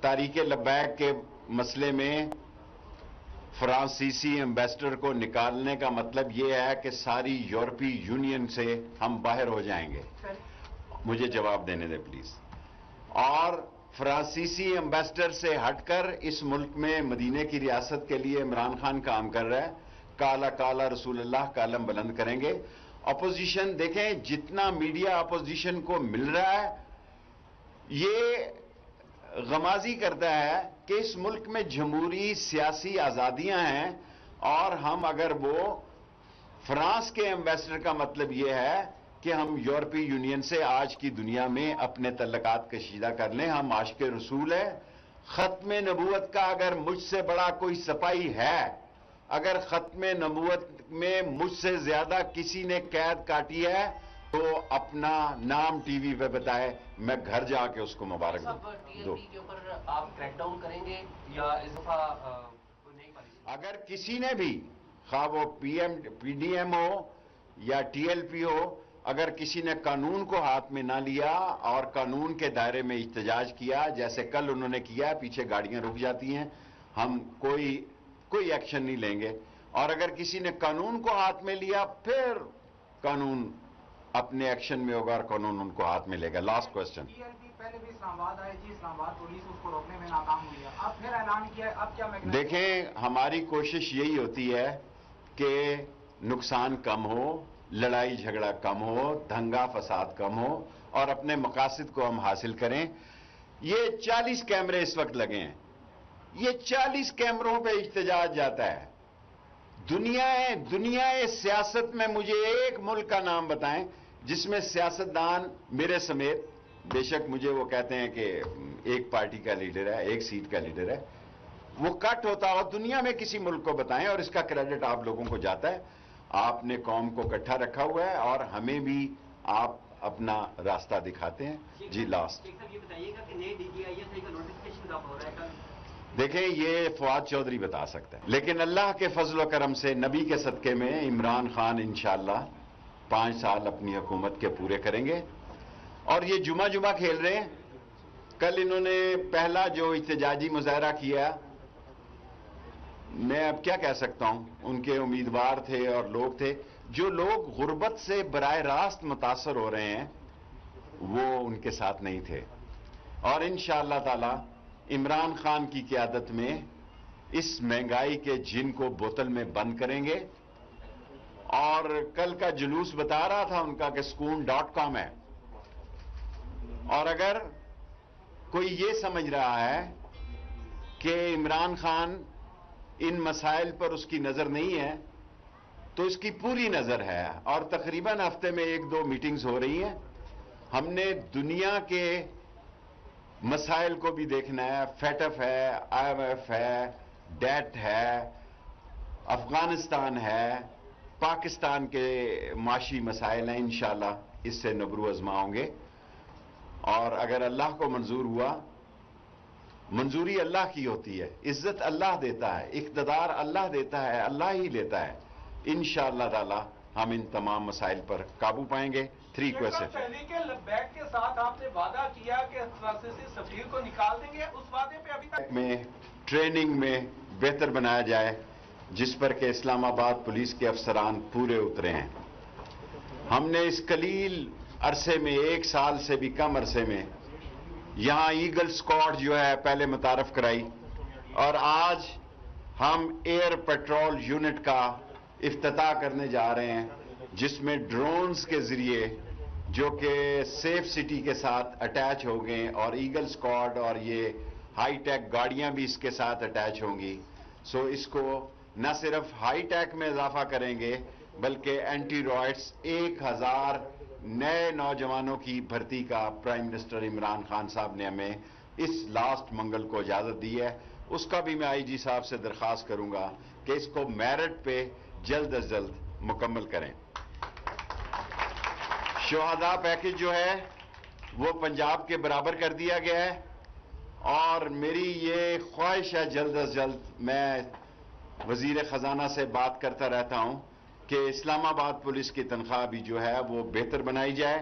تحریک لبیک کے مسئلے میں فرانسیسی ایمبیسڈر کو نکالنے کا مطلب یہ ہے کہ ساری یورپی یونین سے ہم باہر ہو جائیں گے. مجھے جواب دینے دیں پلیز. اور فرانسیسی ایمبیسڈر سے ہٹ کر اس ملک میں مدینے کی ریاست کے لیے عمران خان کام کر رہا ہے. کالا کالا رسول اللہ کا علم بلند کریں گے. اپوزیشن دیکھیں جتنا میڈیا اپوزیشن کو مل رہا ہے یہ غمازی کرتا ہے کہ اس ملک میں جمہوری سیاسی آزادیاں ہیں اور ہم اگر وہ فرانس کے ایمبیسڈر کا مطلب یہ ہے کہ ہم یورپی یونین سے آج کی دنیا میں اپنے تعلقات کشیدہ کر لیں. ہم عاشق رسول ہیں. ختم نبوت کا اگر مجھ سے بڑا کوئی سپاہی ہے، اگر ختم نبوت میں مجھ سے زیادہ کسی نے قید کاٹی ہے تو اپنا نام ٹی وی پہ بتائے، میں گھر جا کے اس کو مبارک دوں. کے اوپر آپ کریک ڈاؤن کریں گے یا اس دفعہ نئی پالیسی؟ اگر کسی نے بھی، خواہ وہ پی ڈی ایم ہو یا ٹی ایل پی ہو، اگر کسی نے قانون کو ہاتھ میں نہ لیا اور قانون کے دائرے میں احتجاج کیا جیسے کل انہوں نے کیا، پیچھے گاڑیاں رک جاتی ہیں، ہم کوئی ایکشن نہیں لیں گے. اور اگر کسی نے قانون کو ہاتھ میں لیا پھر قانون اپنے ایکشن میں ہوگا اور قانون ان کو ہاتھ میں لے گا. Last question. پہلے بھی اسلام آباد آئی تھی، اسلام آباد پولیس اس کو روکنے میں ناکام ہوئی ہے، اب پھر اعلان کیا ہے، اب کیا میکنزم؟ دیکھیں ہماری کوشش یہی ہوتی ہے کہ نقصان کم ہو، لڑائی جھگڑا کم ہو، دنگا فساد کم ہو اور اپنے مقاصد کو ہم حاصل کریں. یہ 40 کیمرے اس وقت لگے ہیں، یہ 40 کیمروں پہ احتجاج جاتا ہے. دنیا سیاست میں مجھے ایک ملک کا نام بتائیں جس میں سیاستدان میرے سمیت، بے شک مجھے وہ کہتے ہیں کہ ایک پارٹی کا لیڈر ہے، ایک سیٹ کا لیڈر ہے، وہ کٹ ہوتا ہو دنیا میں کسی ملک کو بتائیں اور اس کا کریڈٹ آپ لوگوں کو جاتا ہے. آپ نے قوم کو اکٹھا رکھا ہوا ہے اور ہمیں بھی آپ اپنا راستہ دکھاتے ہیں. جی لاسٹ. یہ بتائیے گا کہ نئے D G I S I کا نوٹیفکیشن کب ہو رہا ہے؟ دیکھیں یہ فواد چودھری بتا سکتا ہے، لیکن اللہ کے فضل و کرم سے نبی کے صدقے میں عمران خان انشاءاللہ 5 سال اپنی حکومت کے پورے کریں گے. اور یہ جمعہ کھیل رہے ہیں. کل انہوں نے پہلا جو احتجاجی مظاہرہ کیا، میں اب کیا کہہ سکتا ہوں، ان کے امیدوار تھے اور لوگ تھے. جو لوگ غربت سے براہ راست متاثر ہو رہے ہیں وہ ان کے ساتھ نہیں تھے. اور انشاءاللہ تعالی عمران خان کی قیادت میں اس مہنگائی کے جن کو بوتل میں بند کریں گے. اور کل کا جلوس بتا رہا تھا ان کا کہ سکون.com ہے. اور اگر کوئی یہ سمجھ رہا ہے کہ عمران خان ان مسائل پر اس کی نظر نہیں ہے تو اس کی پوری نظر ہے. اور تقریباً ہفتے میں 1-2 میٹنگز ہو رہی ہیں. ہم نے دنیا کے مسائل کو بھی دیکھنا ہے. فیٹف ہے، آئی ایم ایف ہے، ڈیٹ ہے، افغانستان ہے، پاکستان کے معاشی مسائل ہیں. انشاءاللہ اس سے نبرو ازما ہوں گے. اور اگر اللہ کو منظور ہوا، منظوری اللہ کی ہوتی ہے، عزت اللہ دیتا ہے، اقتدار اللہ دیتا ہے، اللہ ہی لیتا ہے. انشاءاللہ تعالی ہم ان تمام مسائل پر قابو پائیں گے. 3 کویسچن. تحریک لبیک کے ساتھ آپ نے وعدہ کیا کہ فرانسیسی سفیر کو نکال دیں گے، اس وعدے پہ ابھی تک میں ٹریننگ میں بہتر بنایا جائے جس پر کہ اسلام آباد پولیس کے افسران پورے اترے ہیں. ہم نے اس قلیل عرصے میں 1 سال سے بھی کم عرصے میں یہاں ایگل اسکواڈ جو ہے پہلے متعارف کرائی اور آج ہم ایئر پیٹرول یونٹ کا افتتاح کرنے جا رہے ہیں جس میں ڈرونز کے ذریعے جو کہ سیف سٹی کے ساتھ اٹیچ ہو گئے اور ایگل اسکواڈ اور یہ ہائی ٹیک گاڑیاں بھی اس کے ساتھ اٹیچ ہوں گی. سو اس کو نہ صرف ہائی ٹیک میں اضافہ کریں گے بلکہ اینٹی رائٹس 1000 نئے نوجوانوں کی بھرتی کا پرائم منسٹر عمران خان صاحب نے ہمیں اس لاسٹ منگل کو اجازت دی ہے. اس کا بھی میں آئی جی صاحب سے درخواست کروں گا کہ اس کو میرٹ پہ جلد از جلد مکمل کریں. شہداء پیکج جو ہے وہ پنجاب کے برابر کر دیا گیا ہے اور میری یہ خواہش ہے جلد از جلد میں وزیر خزانہ سے بات کرتا رہتا ہوں کہ اسلام آباد پولیس کی تنخواہ بھی جو ہے وہ بہتر بنائی جائے.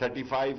35